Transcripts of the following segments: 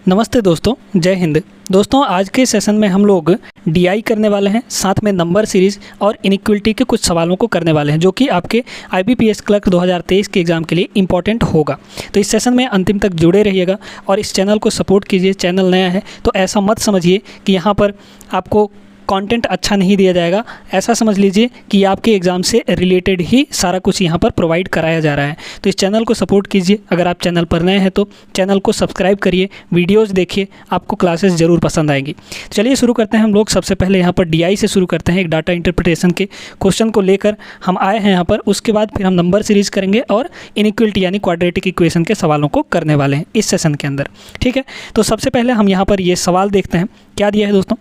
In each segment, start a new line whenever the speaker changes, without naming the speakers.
नमस्ते दोस्तों, जय हिंद। दोस्तों आज के सेशन में हम लोग डीआई करने वाले हैं, साथ में नंबर सीरीज़ और इनइक्वलिटी के कुछ सवालों को करने वाले हैं जो कि आपके आईबीपीएस क्लर्क 2023 के एग्ज़ाम के लिए इंपॉर्टेंट होगा। तो इस सेशन में अंतिम तक जुड़े रहिएगा और इस चैनल को सपोर्ट कीजिए। चैनल नया है तो ऐसा मत समझिए कि यहाँ पर आपको कंटेंट अच्छा नहीं दिया जाएगा। ऐसा समझ लीजिए कि आपके एग्ज़ाम से रिलेटेड ही सारा कुछ यहाँ पर प्रोवाइड कराया जा रहा है। तो इस चैनल को सपोर्ट कीजिए। अगर आप चैनल पर नए हैं तो चैनल को सब्सक्राइब करिए, वीडियोस देखिए, आपको क्लासेस ज़रूर पसंद आएंगी। चलिए शुरू करते हैं हम लोग। सबसे पहले यहाँ पर डीआई से शुरू करते हैं। एक डाटा इंटरप्रिटेशन के क्वेश्चन को लेकर हम आए हैं यहाँ पर। उसके बाद फिर हम नंबर सीरीज़ करेंगे और इनइक्वलिटी यानी क्वाड्रेटिक इक्वेशन के सवालों को करने वाले हैं इस सेशन के अंदर। ठीक है, तो सबसे पहले हम यहाँ पर ये सवाल देखते हैं। क्या दिया है दोस्तों,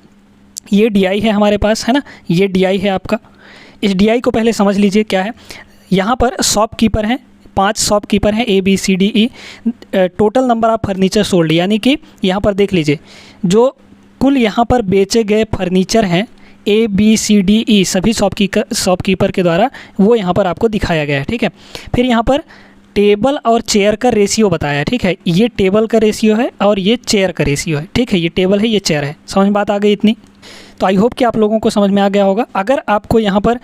ये डीआई है हमारे पास, है ना। ये डीआई है आपका। इस डीआई को पहले समझ लीजिए क्या है। यहाँ पर शॉपकीपर हैं, 5 शॉपकीपर हैं, ABCDE। Total number of furniture sold, यानी कि यहाँ पर देख लीजिए जो कुल यहाँ पर बेचे गए फर्नीचर हैं ABCDE सभी शॉपकीपर के द्वारा, वो यहाँ पर आपको दिखाया गया है। ठीक है, फिर यहाँ पर टेबल और चेयर का रेशियो बताया है। ठीक है, ये टेबल का रेशियो है और ये चेयर का रेशियो है। ठीक है, ये टेबल है, ये चेयर है। समझ में बात आ गई इतनी? तो आई होप कि आप लोगों को समझ में आ गया होगा। अगर आपको यहाँ पर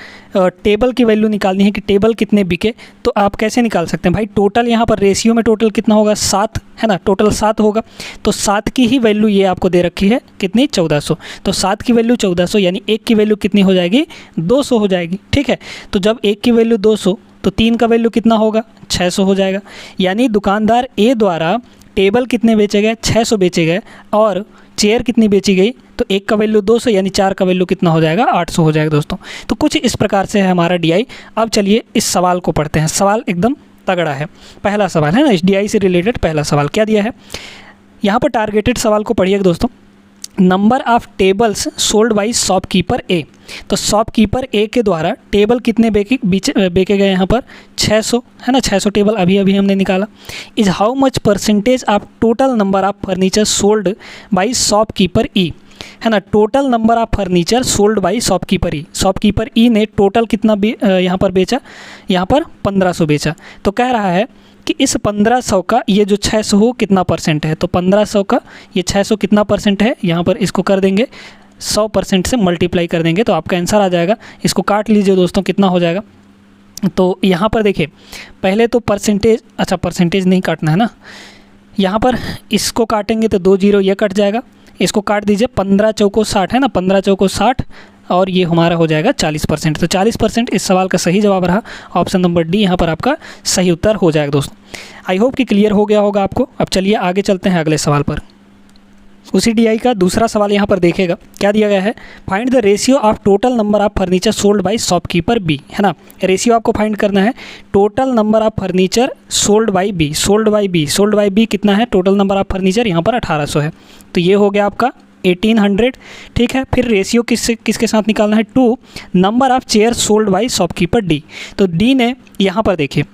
टेबल की वैल्यू निकालनी है कि टेबल कितने बिके, तो आप कैसे निकाल सकते हैं भाई। टोटल यहाँ पर रेशियो में टोटल कितना होगा, 7 है ना। टोटल 7 होगा तो 7 की ही वैल्यू ये आपको दे रखी है कितनी, 1400। तो 7 की वैल्यू 1400 यानी 1 की वैल्यू कितनी हो जाएगी, 200 हो जाएगी। ठीक है, तो जब 1 की वैल्यू 200 तो 3 का वैल्यू कितना होगा, 600 हो जाएगा। यानी दुकानदार ए द्वारा टेबल कितने बेचे गए, 600 बेचे गए, और चेयर कितनी बेची गई, तो 1 का वैल्यू 200 यानी 4 का वैल्यू कितना हो जाएगा, 800 हो जाएगा दोस्तों। तो कुछ इस प्रकार से है हमारा डीआई। अब चलिए इस सवाल को पढ़ते हैं। सवाल एकदम तगड़ा है। पहला सवाल है ना, इस डीआई से रिलेटेड पहला सवाल क्या दिया है यहाँ पर। टारगेटेड सवाल को पढ़िएगा दोस्तों। Number of tables sold by shopkeeper A. तो शॉपकीपर ए के द्वारा टेबल कितने बेचे गए यहाँ पर, 600 है ना। 600 टेबल अभी हमने निकाला। Is how much percentage of total number of furniture sold by shopkeeper E, है ना। Total number of furniture sold by shopkeeper E. Shopkeeper E ने टोटल कितना यहाँ पर बेचा, यहाँ पर 1500 बेचा। तो कह रहा है कि इस 1500 का ये जो 600 कितना परसेंट है, तो 1500 का ये 600 कितना परसेंट है, यहाँ पर इसको कर देंगे 100% से मल्टीप्लाई कर देंगे तो आपका आंसर आ जाएगा। इसको काट लीजिए दोस्तों, कितना हो जाएगा। तो यहाँ पर देखिए पहले तो परसेंटेज, अच्छा परसेंटेज नहीं काटना है ना, यहाँ पर इसको काटेंगे तो 2 0 ये कट जाएगा। इसको काट दीजिए, 15 चौको 60 है ना, 15 चौको 60 और ये हमारा हो जाएगा 40%। तो 40% इस सवाल का सही जवाब रहा। ऑप्शन नंबर डी यहाँ पर आपका सही उत्तर हो जाएगा दोस्तों। आई होप कि क्लियर हो गया होगा आपको। अब चलिए आगे चलते हैं अगले सवाल पर। उसी डीआई का दूसरा सवाल यहाँ पर देखेगा। क्या दिया गया है, find the ratio of total number of furniture sold by shopkeeper B, है ना। रेशियो आपको फाइंड करना है total number of furniture sold by B. Sold by B, sold by B कितना है, टोटल नंबर ऑफ फर्नीचर यहाँ पर 1800 है। तो ये हो गया आपका 1800। ठीक है, फिर रेशियो किसके साथ निकालना है, to number of chair sold by shopkeeper D. तो डी ने यहाँ पर देखिए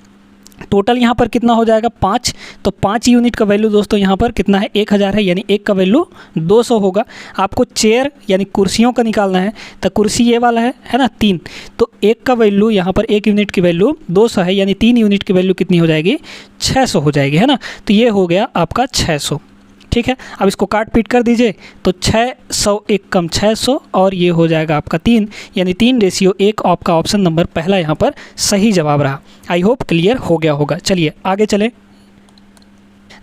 टोटल यहाँ पर कितना हो जाएगा, 5। तो 5 यूनिट का वैल्यू दोस्तों यहाँ पर कितना है, 1000 है, यानी 1 का वैल्यू 200 होगा। आपको चेयर यानी कुर्सियों का निकालना है, तो कुर्सी ये वाला है ना 3। तो 1 का वैल्यू यहाँ पर 1 यूनिट की वैल्यू 200 है, यानी 3 यूनिट की वैल्यू कितनी हो जाएगी, 600 हो जाएगी, है ना। तो ये हो गया आपका 600। ठीक है, अब इसको काट पीट कर दीजिए तो 600 1 कम 600 और ये हो जाएगा आपका 3, यानी 3 रेशियो 1। आपका ऑप्शन नंबर पहला यहाँ पर सही जवाब रहा। आई होप क्लियर हो गया होगा। चलिए आगे चलें,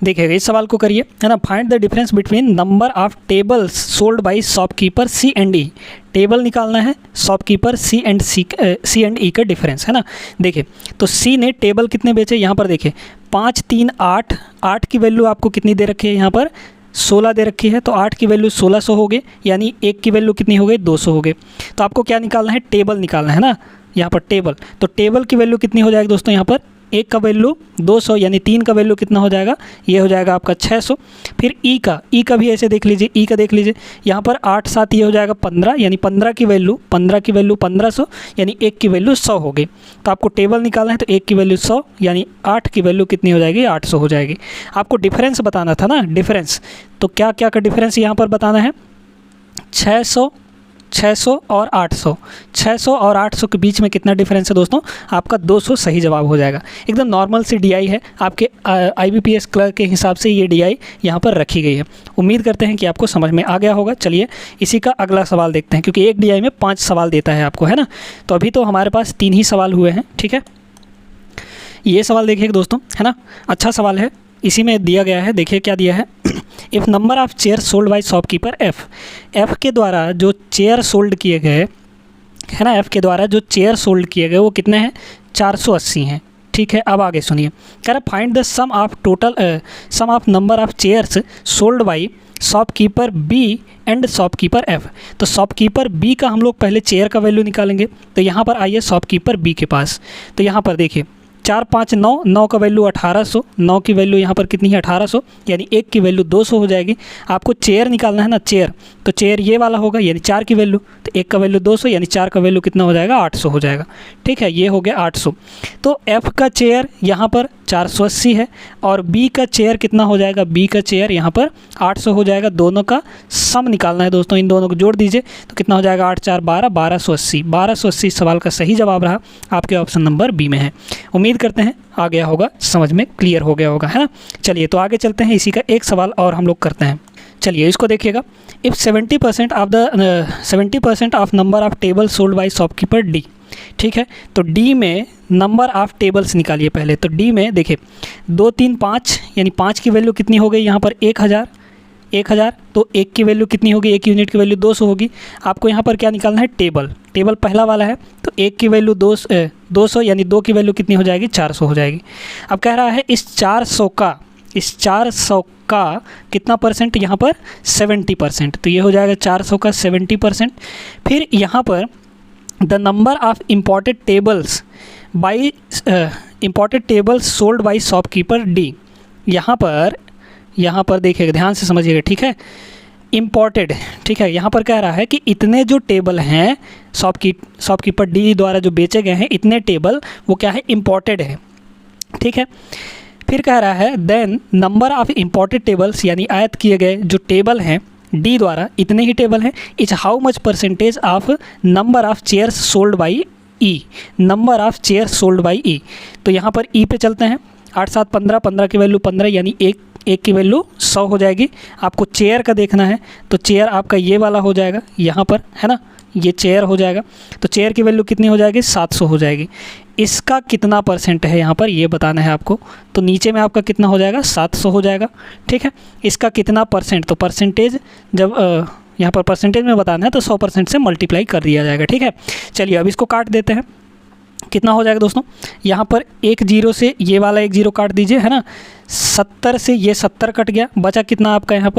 देखिएगा इस सवाल को करिए, है ना। Find the difference between number of tables sold by shopkeeper C and E. Table निकालना है, शॉपकीपर सी एंड ई का डिफरेंस, है ना। देखिए तो सी ने टेबल कितने बेचे, यहाँ पर देखिए 5 3 8। 8 की वैल्यू आपको कितनी दे रखी है, यहाँ पर 16 दे रखी है। तो 8 की वैल्यू 1600 हो गई, यानी 1 की वैल्यू कितनी हो गई, 200 हो गई। तो आपको क्या निकालना है, टेबल निकालना है ना, यहाँ पर टेबल। तो टेबल की वैल्यू कितनी हो जाएगी दोस्तों, यहाँ पर 1 का वैल्यू 200, यानी 3 का वैल्यू कितना हो जाएगा, ये हो जाएगा आपका 600। फिर ई का भी ऐसे देख लीजिए, ई का देख लीजिए, यहाँ पर 8 7 ये हो जाएगा 15, यानी 15 की वैल्यू 1500, यानी 1 की वैल्यू 100 हो गई। तो आपको टेबल निकालना है, तो 1 की वैल्यू 100, यानी 8 की वैल्यू कितनी हो जाएगी, 800 हो जाएगी। आपको डिफरेंस बताना था ना, डिफरेंस। तो क्या क्या का डिफरेंस यहाँ पर बताना है, 600 600 और 800, 600 और 800 के बीच में कितना डिफरेंस है दोस्तों? आपका 200 सही जवाब हो जाएगा। एकदम नॉर्मल सी डीआई है, आपके IBPS क्लर्क के हिसाब से ये डीआई यहाँ पर रखी गई है। उम्मीद करते हैं कि आपको समझ में आ गया होगा। चलिए इसी का अगला सवाल देखते हैं, क्योंकि एक डीआई में 5 सवाल देता है आपको, है ना। तो अभी तो हमारे पास 3 ही सवाल हुए हैं, ठीक है। ये सवाल देखिए दोस्तों, है ना, अच्छा सवाल है। इसी में दिया गया है, देखिए क्या दिया है। If number of chair sold by shopkeeper F के द्वारा जो चेयर सोल्ड किए गए, है ना, एफ़ के द्वारा जो चेयर सोल्ड किए गए वो कितने हैं? 480 हैं, ठीक है। अब आगे सुनिए, कह रहा find the sum of number of chairs sold by shopkeeper B and shopkeeper F. तो शॉपकीपर बी का हम लोग पहले चेयर का वैल्यू निकालेंगे। तो यहाँ पर आइए शॉपकीपर बी के पास। तो यहाँ पर देखिए 4 5 9, 9 का वैल्यू 1800, 9 की वैल्यू यहाँ पर कितनी है? 1800, यानी 1 की वैल्यू 200 हो जाएगी। आपको चेयर निकालना है ना, चेयर, तो चेयर ये वाला होगा, यानी 4 की वैल्यू, तो 1 का वैल्यू 200, यानी 4 का वैल्यू कितना हो जाएगा? 800 हो जाएगा, ठीक है। ये हो गया 800। तो एफ़ का चेयर यहाँ पर 480 है और बी का चेयर कितना हो जाएगा? बी का चेयर यहाँ पर 800 हो जाएगा। दोनों का सम निकालना है दोस्तों, इन दोनों को जोड़ दीजिए तो कितना हो जाएगा? 8 4 12, 1280। 1280 सवाल का सही जवाब रहा, आपके ऑप्शन नंबर बी में है। उम्मीद करते हैं आ गया होगा, समझ में क्लियर हो गया होगा, है ना। चलिए तो आगे चलते हैं, इसी का एक सवाल और हम लोग करते हैं। चलिए इसको देखिएगा। If 70% of number of table sold by shopkeeper D, ठीक है। तो डी में नंबर ऑफ़ टेबल्स निकालिए पहले। तो डी में देखिए 2 3 5, यानी 5 की वैल्यू कितनी हो गई यहाँ पर? 1000। तो 1 की वैल्यू कितनी होगी? 1 यूनिट की वैल्यू 200 होगी। आपको यहाँ पर क्या निकालना है? टेबल पहला वाला है, तो 1 की वैल्यू 200, यानी 2 की वैल्यू कितनी हो जाएगी? 400 हो जाएगी। अब कह रहा है इस 400 का कितना परसेंट? यहाँ पर 70%। तो ये हो जाएगा 400 का 70%। फिर यहाँ पर the number of imported tables sold by shopkeeper D. यहाँ पर देखिएगा, ध्यान से समझिएगा, ठीक है। इम्पोर्टेड, ठीक है। यहाँ पर कह रहा है कि इतने जो टेबल हैं शॉपकीपर डी द्वारा जो बेचे गए हैं, इतने टेबल वो क्या है? इम्पोर्टेड है, ठीक है। फिर कह रहा है then number of imported tables, यानी आयत किए गए जो टेबल हैं डी द्वारा, इतने ही टेबल हैं, is how much percentage of number of chairs sold by E. Number of chairs sold by E. तो यहाँ पर ई पे चलते हैं। 8 7 15, 15 की वैल्यू 15, यानी 1 की वैल्यू 100 हो जाएगी। आपको चेयर का देखना है, तो चेयर आपका ये वाला हो जाएगा यहाँ पर, है ना, ये चेयर हो जाएगा। तो चेयर की वैल्यू कितनी हो जाएगी? 700 हो जाएगी। इसका कितना परसेंट है यहाँ पर ये बताना है आपको। तो नीचे में आपका कितना हो जाएगा? 700 हो जाएगा, ठीक है। इसका कितना परसेंट? तो परसेंटेज जब यहाँ पर परसेंटेज में बताना है तो 100% से मल्टीप्लाई कर दिया जाएगा, ठीक है। चलिए अब इसको काट देते हैं। कितना हो जाएगा दोस्तों? यहाँ पर 1 0 से ये वाला 1 0 काट दीजिए, है ना। 70 से ये 70 कट गया, बचा कितना आपका यहाँ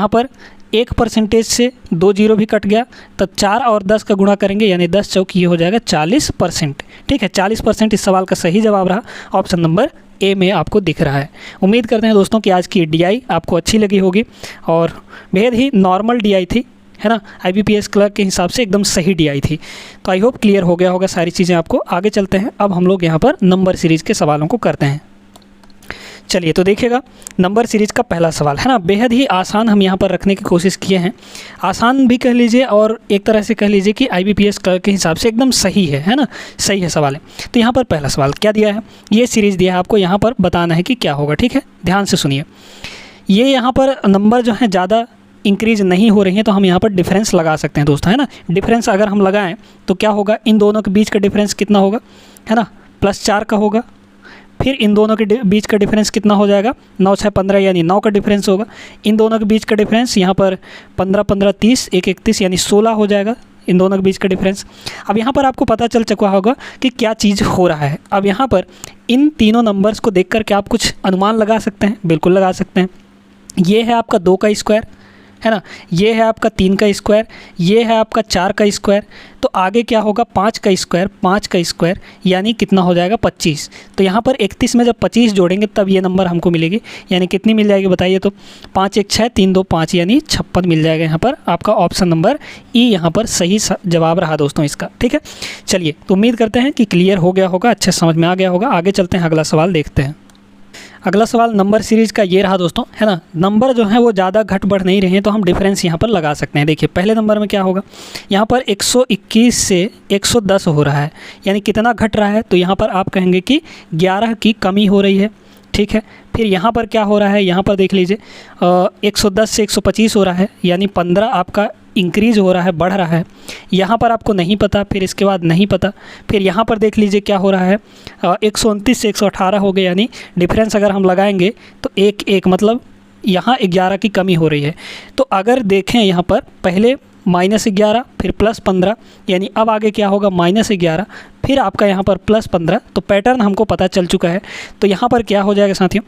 पर 1% से 2 0 भी कट गया। तो 4 और 10 का गुणा करेंगे, यानी 10 चौक ये हो जाएगा 40%, ठीक है। 40% इस सवाल का सही जवाब रहा, ऑप्शन नंबर ए में आपको दिख रहा है। उम्मीद करते हैं दोस्तों कि आज की डीआई आपको अच्छी लगी होगी और बेहद ही नॉर्मल डीआई थी, है ना। IBPS क्लर्क के हिसाब से एकदम सही डीआई थी। तो आई होप क्लियर हो गया होगा सारी चीज़ें आपको। आगे चलते हैं, अब हम लोग यहाँ पर नंबर सीरीज़ के सवालों को करते हैं। चलिए तो देखिएगा, नंबर सीरीज़ का पहला सवाल, है ना, बेहद ही आसान हम यहाँ पर रखने की कोशिश किए हैं। आसान भी कह लीजिए और एक तरह से कह लीजिए कि IBPS क्लर्क के हिसाब से एकदम सही है ना, सही है सवाल है। तो यहाँ पर पहला सवाल क्या दिया है? ये सीरीज़ दिया है, आपको यहाँ पर बताना है कि क्या होगा, ठीक है। ध्यान से सुनिए। ये यहाँ पर नंबर जो है ज़्यादा इंक्रीज नहीं हो रही हैं, तो हम यहाँ पर डिफरेंस लगा सकते हैं दोस्तों, है ना। डिफरेंस अगर हम लगाएं तो क्या होगा? इन दोनों के बीच का डिफरेंस कितना होगा, है ना? +4 का होगा। फिर इन दोनों के बीच का डिफरेंस कितना हो जाएगा? 9 6 15, यानी 9 का डिफरेंस होगा। इन दोनों के बीच का डिफरेंस यहाँ पर 15 15 30, 1 31, यानी 16 हो जाएगा इन दोनों के बीच का डिफरेंस। अब यहाँ पर आपको पता चल चुका होगा कि क्या चीज़ हो रहा है। अब यहाँ पर इन तीनों नंबर्स को देख कर क्या आप कुछ अनुमान लगा सकते हैं? बिल्कुल लगा सकते हैं। ये है आपका 2 का स्क्वायर, है ना, ये है आपका 3 का स्क्वायर, ये है आपका 4 का स्क्वायर। तो आगे क्या होगा? 5 का स्क्वायर, 5 का स्क्वायर, यानी कितना हो जाएगा? 25। तो यहाँ पर 31 में जब 25 जोड़ेंगे तब ये नंबर हमको मिलेगी, यानी कितनी मिल जाएगी बताइए? तो 5 1 6 3 2 5, यानी 56 मिल जाएगा। यहाँ पर आपका ऑप्शन नंबर ई यहाँ पर सही जवाब रहा दोस्तों इसका, ठीक है। चलिए तो उम्मीद करते हैं कि क्लियर हो गया होगा, अच्छे समझ में आ गया होगा। आगे चलते हैं, अगला सवाल देखते हैं। अगला सवाल नंबर सीरीज़ का ये रहा दोस्तों, है ना। नंबर जो है वो ज़्यादा घट बढ़ नहीं रहे हैं, तो हम डिफरेंस यहाँ पर लगा सकते हैं। देखिए पहले नंबर में क्या होगा, यहाँ पर 121 से 110 हो रहा है, यानी कितना घट रहा है, तो यहाँ पर आप कहेंगे कि 11 की कमी हो रही है, ठीक है। फिर यहाँ पर क्या हो रहा है, यहाँ पर देख लीजिए 110 से 125 हो रहा है, यानी 15 आपका इंक्रीज़ हो रहा है, बढ़ रहा है। यहाँ पर आपको नहीं पता, फिर इसके बाद नहीं पता। फिर यहाँ पर देख लीजिए क्या हो रहा है, 129 से 118 हो गए, यानी डिफरेंस अगर हम लगाएंगे तो एक मतलब यहाँ 11 की कमी हो रही है। तो अगर देखें यहाँ पर पहले -11 फिर +15, यानी अब आगे क्या होगा, -11 फिर आपका यहाँ पर +15, तो पैटर्न हमको पता चल चुका है। तो यहाँ पर क्या हो जाएगा साथियों,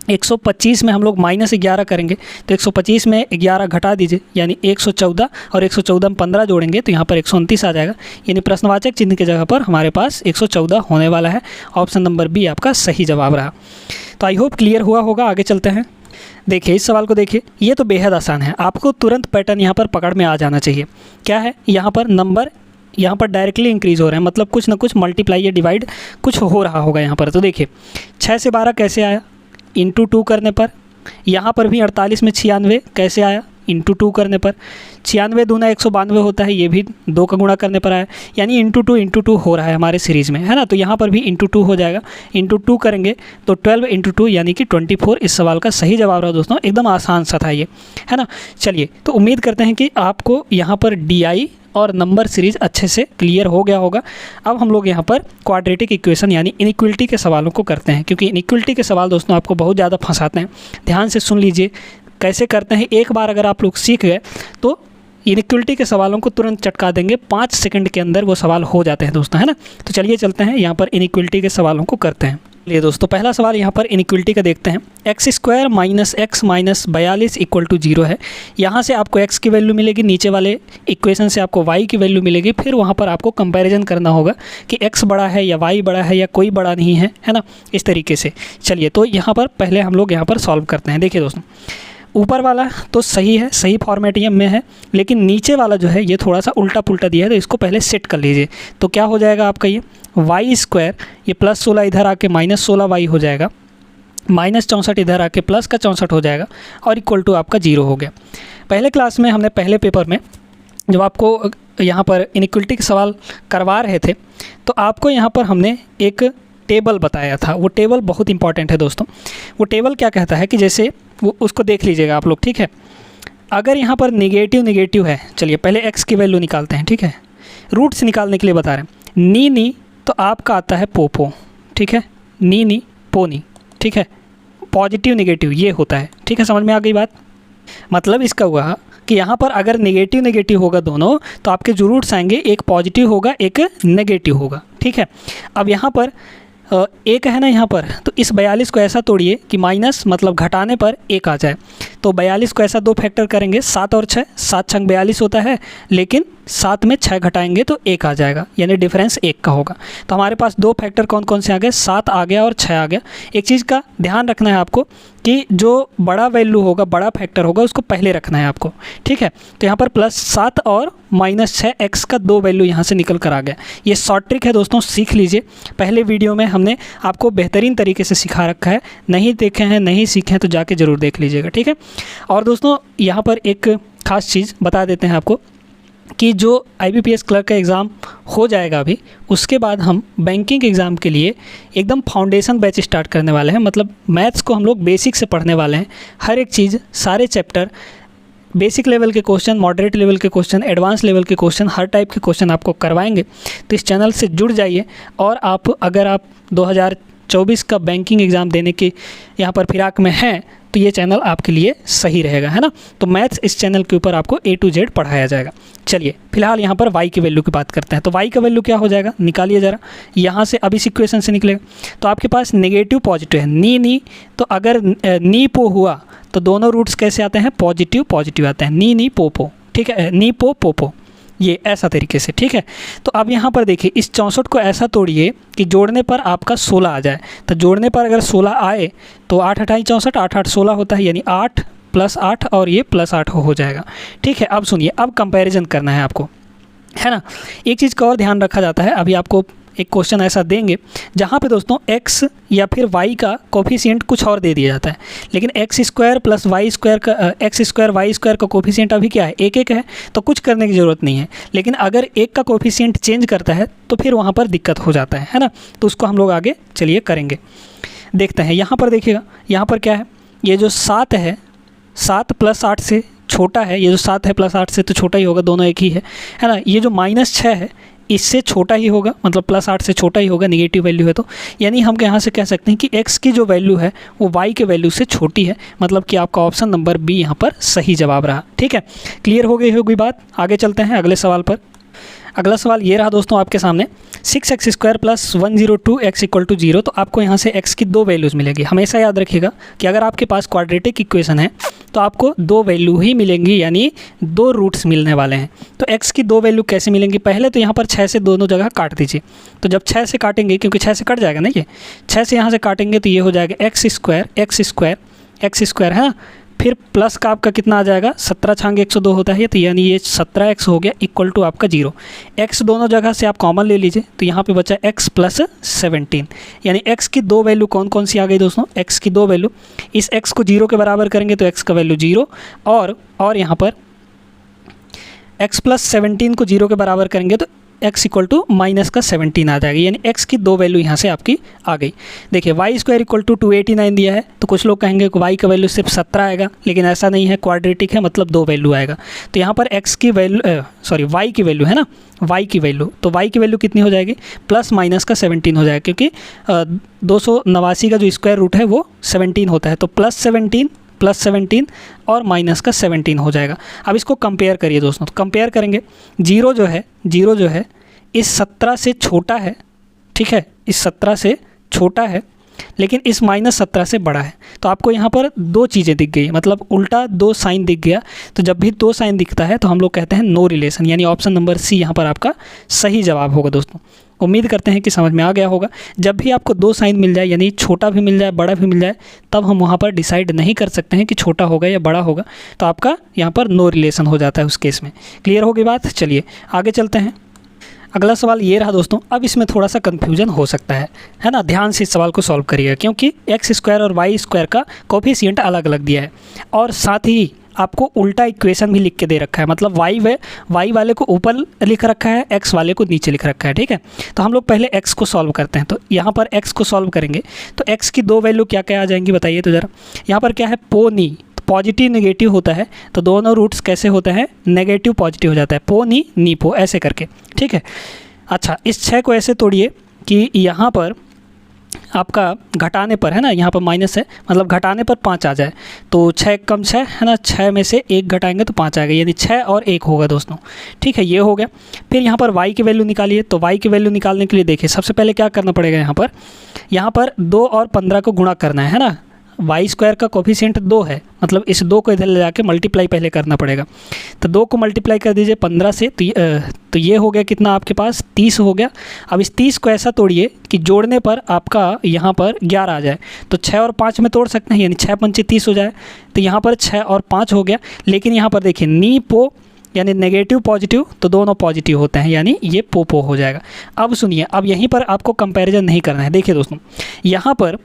125 में हम लोग -11 करेंगे, तो 125 में 11 घटा दीजिए, यानी 114, और 114 में 15 जोड़ेंगे तो यहाँ पर 129 आ जाएगा, यानी प्रश्नवाचक चिन्ह की जगह पर हमारे पास 114 होने वाला है। ऑप्शन नंबर बी आपका सही जवाब रहा। तो आई होप क्लियर हुआ होगा। आगे चलते हैं। देखिए इस सवाल को देखिए, ये तो बेहद आसान है, आपको तुरंत पैटर्न यहाँ पर पकड़ में आ जाना चाहिए। क्या है, यहाँ पर नंबर यहाँ पर डायरेक्टली इंक्रीज़ हो रहे हैं, मतलब कुछ ना कुछ मल्टीप्लाई या डिवाइड कुछ हो रहा होगा यहाँ पर। तो देखिए 6 से 12 कैसे आया, इंटू 2 करने पर। यहाँ पर भी 48 में 96 कैसे आया, इंटू 2 करने पर। 96 दूना 192 होता है, ये भी 2 का गुणा करने पर आया, यानी इंटू 2 हो रहा है हमारे सीरीज़ में, है ना। तो यहाँ पर भी इंटू 2 हो जाएगा, इंटू 2 करेंगे तो 12 इंटू 2 यानी कि 24 इस सवाल का सही जवाब रहा दोस्तों। एकदम आसान सा था ये, है ना। चलिए तो उम्मीद करते हैं कि आपको यहाँ पर DI और नंबर सीरीज़ अच्छे से क्लियर हो गया होगा। अब हम लोग यहाँ पर क्वाड्रेटिक इक्वेशन यानी इनइक्वलिटी के सवालों को करते हैं, क्योंकि इनइक्वलिटी के सवाल दोस्तों आपको बहुत ज़्यादा फंसाते हैं। ध्यान से सुन लीजिए कैसे करते हैं। एक बार अगर आप लोग सीख गए तो इनइक्वलिटी के सवालों को तुरंत चटका देंगे, 5 सेकंड के अंदर वो सवाल हो जाते हैं दोस्तों, है ना। तो चलिए चलते हैं यहाँ पर इनइक्वलिटी के सवालों को करते हैं। चलिए दोस्तों पहला सवाल यहाँ पर इनइक्वलिटी का देखते हैं। x² - x - 42 = 0 है। यहाँ से आपको x की वैल्यू मिलेगी, नीचे वाले इक्वेशन से आपको y की वैल्यू मिलेगी। फिर वहाँ पर आपको कंपैरिजन करना होगा कि x बड़ा है या y बड़ा है या कोई बड़ा नहीं है, है ना, इस तरीके से। चलिए तो यहाँ पर पहले हम लोग यहाँ पर सॉल्व करते हैं। देखिए दोस्तों ऊपर वाला तो सही है, सही फॉर्मेटियम में है, लेकिन नीचे वाला जो है ये थोड़ा सा उल्टा पुल्टा दिया है, तो इसको पहले सेट कर लीजिए। तो क्या हो जाएगा आपका ये y², ये +16 इधर आके -16y हो जाएगा, -64 इधर आके प्लस का 64 हो जाएगा, और इक्वल टू आपका 0 हो गया। पहले क्लास में हमने पहले पेपर में जब आपको यहाँ पर इनइक्वलिटी के सवाल करवा रहे थे तो आपको यहाँ पर हमने एक टेबल बताया था। वो टेबल बहुत इंपॉर्टेंट है दोस्तों। वो टेबल क्या कहता है कि जैसे वो उसको देख लीजिएगा आप लोग, ठीक है। अगर यहाँ पर नेगेटिव है, चलिए पहले x की वैल्यू निकालते हैं, ठीक है। रूट्स निकालने के लिए बता रहे हैं। नी तो आपका आता है पोपो, ठीक है, नी पोनी, ठीक है। पॉजिटिव नेगेटिव ये होता है, ठीक है। समझ में आ गई बात। मतलब इसका हुआ कि यहाँ पर अगर नेगेटिव होगा दोनों, तो आपके जो रूट्स आएंगे एक पॉजिटिव होगा एक नेगेटिव होगा, ठीक है। अब यहाँ पर एक है ना यहाँ पर, तो इस 42 को ऐसा तोड़िए कि माइनस मतलब घटाने पर 1 आ जाए। तो 42 को ऐसा 2 फैक्टर करेंगे, 7 और 6, 7 छंग 42 होता है, लेकिन 7 में 6 घटाएंगे तो 1 आ जाएगा, यानी डिफरेंस 1 का होगा। तो हमारे पास 2 फैक्टर कौन कौन से आ गए, 7 आ गया और 6 आ गया। एक चीज़ का ध्यान रखना है आपको कि जो बड़ा वैल्यू होगा, बड़ा फैक्टर होगा, उसको पहले रखना है आपको, ठीक है। तो यहाँ पर +7 और -6 x का 2 वैल्यू यहाँ से निकल कर आ गया। ये शॉर्ट ट्रिक है दोस्तों, सीख लीजिए। पहले वीडियो में हमने आपको बेहतरीन तरीके से सिखा रखा है, नहीं देखे हैं नहीं सीखे हैं तो जाके ज़रूर देख लीजिएगा, ठीक है। और दोस्तों यहाँ पर एक ख़ास चीज़ बता देते हैं आपको कि जो IBPS क्लर्क का एग्ज़ाम हो जाएगा अभी, उसके बाद हम बैंकिंग एग्ज़ाम के लिए एकदम फाउंडेशन बैच स्टार्ट करने वाले हैं। मतलब मैथ्स को हम लोग बेसिक से पढ़ने वाले हैं, हर एक चीज़, सारे चैप्टर, बेसिक लेवल के क्वेश्चन, मॉडरेट लेवल के क्वेश्चन, एडवांस लेवल के क्वेश्चन, हर टाइप के क्वेश्चन आपको करवाएंगे। तो इस चैनल से जुड़ जाइए। और आप अगर आप 2024 का बैंकिंग एग्ज़ाम देने के यहाँ पर फिराक में हैं तो ये चैनल आपके लिए सही रहेगा, है ना। तो मैथ्स इस चैनल के ऊपर आपको A to Z पढ़ाया जाएगा। चलिए फिलहाल यहाँ पर y की वैल्यू की बात करते हैं। तो y का वैल्यू क्या हो जाएगा, निकालिए ज़रा। यहाँ से अब इस इक्वेशन से निकलेगा। तो आपके पास नेगेटिव पॉजिटिव है, नी तो अगर नी पो हुआ तो दोनों रूट्स कैसे आते हैं, पॉजिटिव आते हैं, नी पोपो, ठीक है, नी पोपो, ये ऐसा तरीके से, ठीक है। तो अब यहाँ पर देखिए इस 64 को ऐसा तोड़िए कि जोड़ने पर आपका 16 आ जाए। तो जोड़ने पर अगर 16 आए तो 8 8 64, 8 8 16 होता है, यानी 8 + 8 और ये +8 हो जाएगा, ठीक है। अब सुनिए, अब कंपैरिजन करना है आपको, है ना। एक चीज़ का और ध्यान रखा जाता है, अभी आपको एक क्वेश्चन ऐसा देंगे जहाँ पे दोस्तों x या फिर y का कोफिशिएंट कुछ और दे दिया जाता है, लेकिन x square plus y square का x स्क्वायर वाई स्क्वायर का कोफिशिएंट अभी क्या है, एक एक है, तो कुछ करने की ज़रूरत नहीं है। लेकिन अगर एक का कोफिशिएंट चेंज करता है तो फिर वहाँ पर दिक्कत हो जाता है ना। तो उसको हम लोग आगे चलिए करेंगे, देखते हैं। यहाँ पर देखिएगा, यहाँ पर क्या है, ये जो 7 है 7 प्लस 8 से छोटा है, ये जो 7 है प्लस 8 से तो छोटा ही होगा, दोनों एक ही है ना। ये जो -6 है इससे छोटा ही होगा, मतलब प्लस 8 से छोटा ही होगा, नेगेटिव वैल्यू है तो, यानी हम यहाँ से कह सकते हैं कि x की जो वैल्यू है वो y के वैल्यू से छोटी है, मतलब कि आपका ऑप्शन नंबर बी यहाँ पर सही जवाब रहा। ठीक है, क्लियर हो गई होगी बात। आगे चलते हैं अगले सवाल पर। अगला सवाल ये रहा दोस्तों आपके सामने, 6x² + 102x = 0। तो आपको यहाँ से x की दो वैल्यूज़ मिलेगी। हमेशा याद रखिएगा कि अगर आपके पास क्वाड्रेटिक इक्वेशन है तो आपको दो वैल्यू ही मिलेंगी, यानी दो रूट्स मिलने वाले हैं। तो x की दो वैल्यू कैसे मिलेंगी, पहले तो यहाँ पर 6 से दोनों जगह काट दीजिए। तो जब 6 से काटेंगे, क्योंकि 6 से कट जाएगा ना, ये 6 से यहाँ से काटेंगे तो ये हो जाएगा x स्क्वायर है ना, फिर प्लस का आपका कितना आ जाएगा, 17 छांगे 102 होता है, तो यानी ये 17x हो गया इक्वल टू आपका 0। x दोनों जगह से आप कॉमन ले लीजिए, तो यहाँ पे बचा x + 17, यानी x की दो वैल्यू कौन कौन सी आ गई दोस्तों, x की दो वैल्यू, इस x को 0 के बराबर करेंगे तो x का वैल्यू 0, और यहाँ पर x + 17 को 0 के बराबर करेंगे तो x = -17 आ जाएगी, यानी x की दो वैल्यू यहाँ से आपकी आ गई। देखिए y² = 289 दिया है, तो कुछ लोग कहेंगे कि y का वैल्यू सिर्फ 17 आएगा, लेकिन ऐसा नहीं है, क्वाड्रेटिक है मतलब दो वैल्यू आएगा। तो यहाँ पर x की वैल्यू y की वैल्यू है ना, y की वैल्यू, तो y की वैल्यू कितनी हो जाएगी, +-17 हो जाएगा, क्योंकि 289 का जो स्क्वायर रूट है वो 17 होता है, तो +17 और -17 हो जाएगा। अब इसको कंपेयर करिए दोस्तों, तो कंपेयर करेंगे, 0 जो है इस 17 से छोटा है, ठीक है, इस 17 से छोटा है, लेकिन इस -17 से बड़ा है। तो आपको यहाँ पर दो चीज़ें दिख गई, मतलब उल्टा दो साइन दिख गया। तो जब भी दो साइन दिखता है तो हम लोग कहते हैं नो रिलेशन, यानी ऑप्शन नंबर सी यहाँ पर आपका सही जवाब होगा दोस्तों। उम्मीद करते हैं कि समझ में आ गया होगा। जब भी आपको दो साइन मिल जाए, यानी छोटा भी मिल जाए बड़ा भी मिल जाए, तब हम वहाँ पर डिसाइड नहीं कर सकते हैं कि छोटा होगा या बड़ा होगा, तो आपका यहाँ पर नो रिलेशन हो जाता है उस केस में। क्लियर हो गई बात। चलिए आगे चलते हैं। अगला सवाल ये रहा दोस्तों, अब इसमें थोड़ा सा कन्फ्यूजन हो सकता है ना। ध्यान से इस सवाल को सॉल्व करिएगा, क्योंकि x² और y² का कोफिशिएंट अलग अलग दिया है, और साथ ही आपको उल्टा इक्वेशन भी लिख के दे रखा है, मतलब y वाले को ऊपर लिख रखा है, x वाले को नीचे लिख रखा है। ठीक है, तो हम लोग पहले x को सॉल्व करते हैं। तो यहाँ पर x को सॉल्व करेंगे तो x की दो वैल्यू क्या क्या आ जाएंगी बताइए तो ज़रा। यहाँ पर क्या है, पो नी, पॉजिटिव नेगेटिव होता है, तो दोनों रूट्स कैसे होते हैं, नेगेटिव पॉजिटिव हो जाता है, पो नी नी पो ऐसे करके। ठीक है, अच्छा इस 6 को ऐसे तोड़िए कि यहाँ पर आपका घटाने पर है ना, यहाँ पर माइनस है, मतलब घटाने पर 5 आ जाए, तो 6 कम 6 है ना, 6 में से 1 घटाएंगे तो 5 आएगा, यानी 6 और 1 होगा दोस्तों। ठीक है, ये हो गया। फिर यहाँ पर y की वैल्यू निकालिए, तो y की वैल्यू निकालने के लिए देखिए सबसे पहले क्या करना पड़ेगा, यहाँ पर 2 और 15 को गुणा करना है ना। y² का कोफिशिएंट 2 है, मतलब इस 2 को इधर ले जाके मल्टीप्लाई पहले करना पड़ेगा। तो 2 को मल्टीप्लाई कर दीजिए 15 से, तो ये हो गया कितना आपके पास 30 हो गया। अब इस 30 को ऐसा तोड़िए कि जोड़ने पर आपका यहाँ पर 11 आ जाए, तो 6 और 5 में तोड़ सकते हैं, यानी 6 पंचे 30 हो जाए, तो यहाँ पर 6 और 5 हो गया। लेकिन यहाँ पर देखिए नी पो यानी नेगेटिव पॉजिटिव, तो दोनों पॉजिटिव होते हैं, यानी ये पो हो जाएगा। अब सुनिए, अब यहीं पर आपको कंपैरिजन नहीं करना है। देखिए दोस्तों, यहाँ पर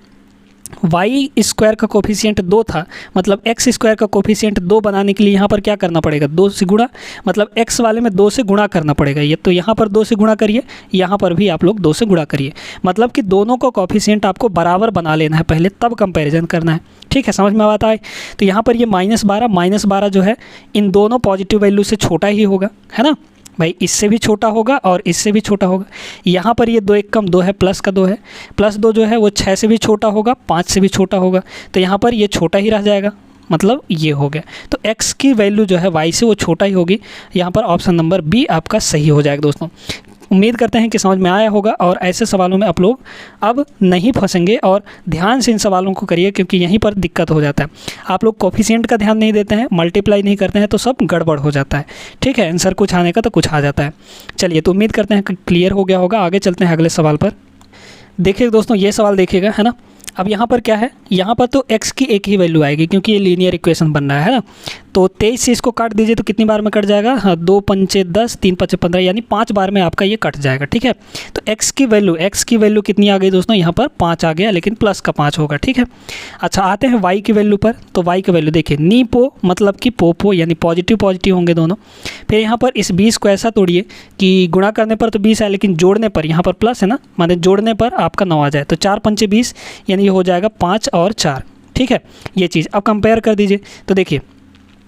y² का कोफिशिएंट 2 था, मतलब x² का कोफिशिएंट 2 बनाने के लिए यहाँ पर क्या करना पड़ेगा, 2 से गुणा, मतलब x वाले में 2 से गुणा करना पड़ेगा। ये तो यहाँ पर 2 से गुणा करिए, यहाँ पर भी आप लोग 2 से गुणा करिए, मतलब कि दोनों को कोफिशिएंट आपको बराबर बना लेना है पहले, तब कंपैरिजन करना है। ठीक है, समझ में आता है। तो यहाँ पर ये -12 जो है इन दोनों पॉजिटिव वैल्यू से छोटा ही होगा, है ना भाई, इससे भी छोटा होगा और इससे भी छोटा होगा। यहाँ पर ये 2 1 कम 2 है, प्लस का 2 है, +2 जो है वो 6 से भी छोटा होगा, 5 से भी छोटा होगा, तो यहाँ पर ये छोटा ही रह जाएगा, मतलब ये हो गया। तो x की वैल्यू जो है y से वो छोटा ही होगी, यहाँ पर ऑप्शन नंबर बी आपका सही हो जाएगा दोस्तों। उम्मीद करते हैं कि समझ में आया होगा, और ऐसे सवालों में आप लोग अब नहीं फंसेंगे, और ध्यान से इन सवालों को करिए, क्योंकि यहीं पर दिक्कत हो जाता है। आप लोग कोफिशिएंट का ध्यान नहीं देते हैं, मल्टीप्लाई नहीं करते हैं, तो सब गड़बड़ हो जाता है। ठीक है, आंसर कुछ आने का तो कुछ आ जाता है। चलिए, तो उम्मीद करते हैं कि क्लियर हो गया होगा। आगे चलते हैं अगले सवाल पर। देखिए दोस्तों, ये सवाल देखिएगा, है ना। अब यहाँ पर क्या है, यहाँ पर तो x की एक ही वैल्यू आएगी, क्योंकि ये लीनियर इक्वेशन बन रहा है ना। तो 23 से इसको काट दीजिए तो कितनी बार में कट जाएगा, हाँ 2 पंचे 10, 3 पंचे 15, यानी 5 बार में आपका ये कट जाएगा। ठीक है, तो x की वैल्यू कितनी आ गई दोस्तों, यहाँ पर 5 आ गया, लेकिन प्लस का 5 होगा। ठीक है, अच्छा आते हैं y की वैल्यू पर। तो y की वैल्यू देखिए, नी पो मतलब कि पोपो, यानी पॉजिटिव होंगे दोनों। फिर यहाँ पर इस 20 को ऐसा तोड़िए कि गुणा करने पर तो 20 है, लेकिन जोड़ने पर यहाँ पर प्लस है ना, माने जोड़ने पर आपका 9 आ जाए। तो 4 पंचे 20, यानी ये हो जाएगा 5 और 4। ठीक है, ये चीज़ अब कंपेयर कर दीजिए। तो देखिए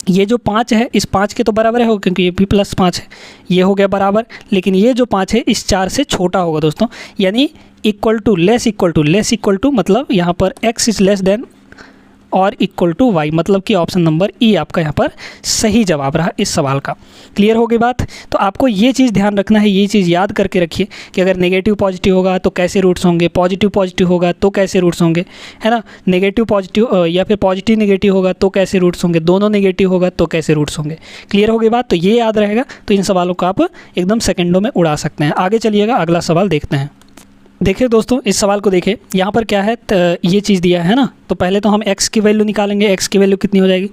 ये जो 5 है इस 5 के तो बराबर है, क्योंकि ये भी प्लस 5 है, ये हो गया बराबर। लेकिन ये जो 5 है इस 4 से छोटा होगा दोस्तों, यानी लेस इक्वल टू मतलब यहाँ पर x इज़ लेस देन और इक्वल टू y, मतलब कि ऑप्शन नंबर ई आपका यहाँ पर सही जवाब रहा इस सवाल का। क्लियर हो गई बात। तो आपको ये चीज़ ध्यान रखना है, ये चीज़ याद करके रखिए कि अगर नेगेटिव पॉजिटिव होगा तो कैसे रूट्स होंगे, पॉजिटिव होगा तो कैसे रूट्स होंगे, है ना। नेगेटिव पॉजिटिव या फिर पॉजिटिव नेगेटिव होगा तो कैसे रूट्स होंगे, दोनों नेगेटिव होगा तो कैसे रूट्स होंगे। क्लियर हो गई बात। तो ये याद रहेगा, तो इन सवालों को आप एकदम सेकेंडों में उड़ा सकते हैं। आगे चलिएगा, अगला सवाल देखते हैं। देखिए दोस्तों, इस सवाल को देखिए, यहाँ पर क्या है, ये चीज़ दिया है ना। तो पहले तो हम x की वैल्यू निकालेंगे। x की वैल्यू कितनी हो जाएगी,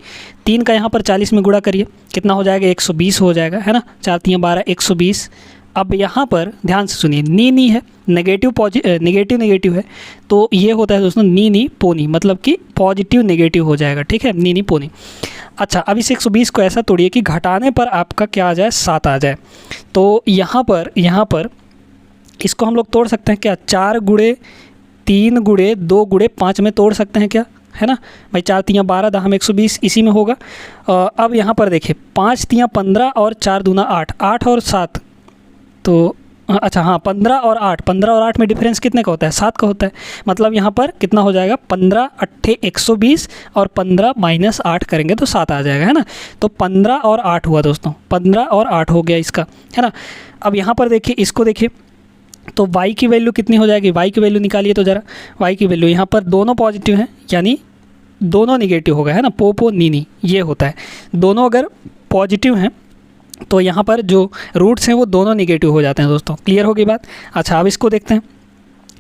3 का यहाँ पर 40 में गुणा करिए, कितना हो जाएगा, 120 हो जाएगा, है ना। 4 3 12, 120। अब यहाँ पर ध्यान से सुनिए, नी है, नेगेटिव है, तो ये होता है दोस्तों नी पोनी, मतलब कि पॉजिटिव नेगेटिव हो जाएगा। ठीक है, नी पोनी। अच्छा, अब इस 120 को ऐसा तोड़िए कि घटाने पर आपका क्या आ जाए, 7 आ जाए। तो यहाँ पर इसको हम लोग तोड़ सकते हैं क्या, 4 गुणे 3 गुणे 2 गुणे 5 में तोड़ सकते हैं क्या, है ना भाई। 4 3 12, दहम 120 इसी में होगा। अब यहाँ पर देखिए, 5 3 15 और 4 दूना 8, 8 और 7, तो अच्छा हाँ 15 और 8 में डिफरेंस कितने का होता है, 7 का होता है। मतलब यहाँ पर कितना हो जाएगा, 15 8 120 और 15 माइनस 8 करेंगे तो 7 आ जाएगा, है ना। तो 15 और 8 हुआ दोस्तों, 15 और 8 हो गया इसका, है ना। अब यहाँ पर देखिए, इसको देखिए, तो y की वैल्यू कितनी हो जाएगी, y की वैल्यू निकालिए तो ज़रा। y की वैल्यू यहाँ पर दोनों पॉजिटिव हैं, यानी दोनों निगेटिव होगा, है ना। पोपो नी ये होता है, दोनों अगर पॉजिटिव हैं तो यहाँ पर जो रूट्स हैं वो दोनों निगेटिव हो जाते हैं दोस्तों। क्लियर हो गई बात। अच्छा, अब इसको देखते हैं।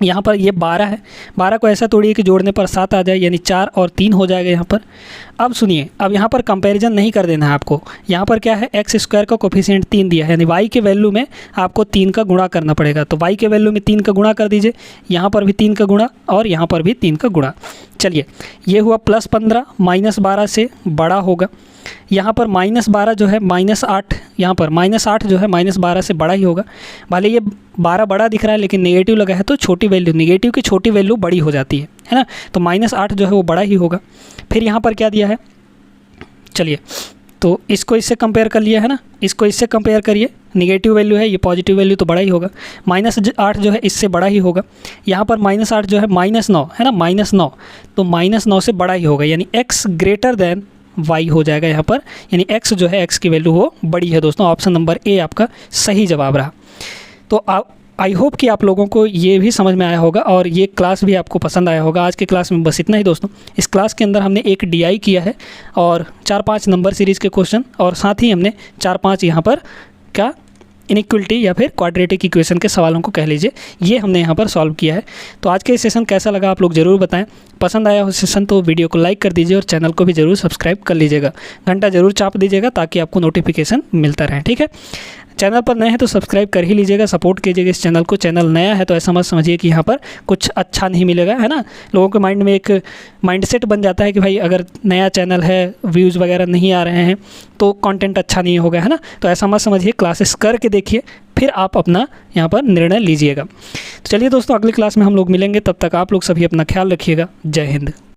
यहाँ पर ये 12 है, 12 को ऐसा तोड़िए कि जोड़ने पर 7 आ जाए, यानी 4 और 3 हो जाएगा यहाँ पर। अब सुनिए, अब यहाँ पर कंपैरिजन नहीं कर देना है आपको। यहाँ पर क्या है, एक्स स्क्वायर का कोफिशिएंट 3 दिया है, यानी y के वैल्यू में आपको 3 का गुणा करना पड़ेगा। तो y के वैल्यू में 3 का गुणा कर दीजिए, यहाँ पर भी 3 का गुणा और यहाँ पर भी 3 का गुणा। चलिए, ये हुआ +15, -12 से बड़ा होगा। यहाँ पर -12 जो है -8, यहाँ पर -8 जो है -12 से बड़ा ही होगा। भले ये 12 बड़ा दिख रहा है, लेकिन नेगेटिव लगा है तो छोटी वैल्यू, नेगेटिव की छोटी वैल्यू बड़ी हो जाती है ना। तो -8 जो है वो बड़ा ही होगा। फिर यहाँ पर क्या दिया है, चलिए तो इसको इससे कंपेयर कर लिया है ना, इसको इससे कंपेयर करिए। नेगेटिव वैल्यू है, ये पॉजिटिव वैल्यू तो बड़ा ही होगा। -8 जो है इससे बड़ा ही होगा। यहाँ पर -8 जो है -9 है ना, -9, तो -9 से बड़ा ही होगा, यानी x ग्रेटर देन y हो जाएगा यहाँ पर, यानी x जो है, x की वैल्यू वो बड़ी है दोस्तों। ऑप्शन नंबर ए आपका सही जवाब रहा। तो आई होप कि आप लोगों को ये भी समझ में आया होगा और ये क्लास भी आपको पसंद आया होगा। आज के क्लास में बस इतना ही दोस्तों। इस क्लास के अंदर हमने एक DI किया है और 4-5 नंबर सीरीज़ के क्वेश्चन, और साथ ही हमने 4-5 यहाँ पर क्या इनइक्वलिटी या फिर क्वाड्रेटिक इक्वेशन के सवालों को कह लीजिए, ये हमने यहाँ पर सॉल्व किया है। तो आज के सेशन कैसा लगा आप लोग ज़रूर बताएं। पसंद आया हो सेशन तो वीडियो को लाइक कर दीजिए और चैनल को भी ज़रूर सब्सक्राइब कर लीजिएगा, घंटा ज़रूर चाप दीजिएगा ताकि आपको नोटिफिकेशन मिलता रहे। ठीक है, चैनल पर नए हैं तो सब्सक्राइब कर ही लीजिएगा, सपोर्ट कीजिएगा इस चैनल को। चैनल नया है तो ऐसा मत समझिए कि यहाँ पर कुछ अच्छा नहीं मिलेगा, है ना। लोगों के माइंड में एक माइंडसेट बन जाता है कि भाई अगर नया चैनल है, व्यूज़ वगैरह नहीं आ रहे हैं तो कंटेंट अच्छा नहीं होगा, है ना। तो ऐसा मत समझिए, क्लासेस करके देखिए फिर आप अपना यहाँ पर निर्णय लीजिएगा। तो चलिए दोस्तों, अगली क्लास में हम लोग मिलेंगे, तब तक आप लोग सभी अपना ख्याल रखिएगा। जय हिंद।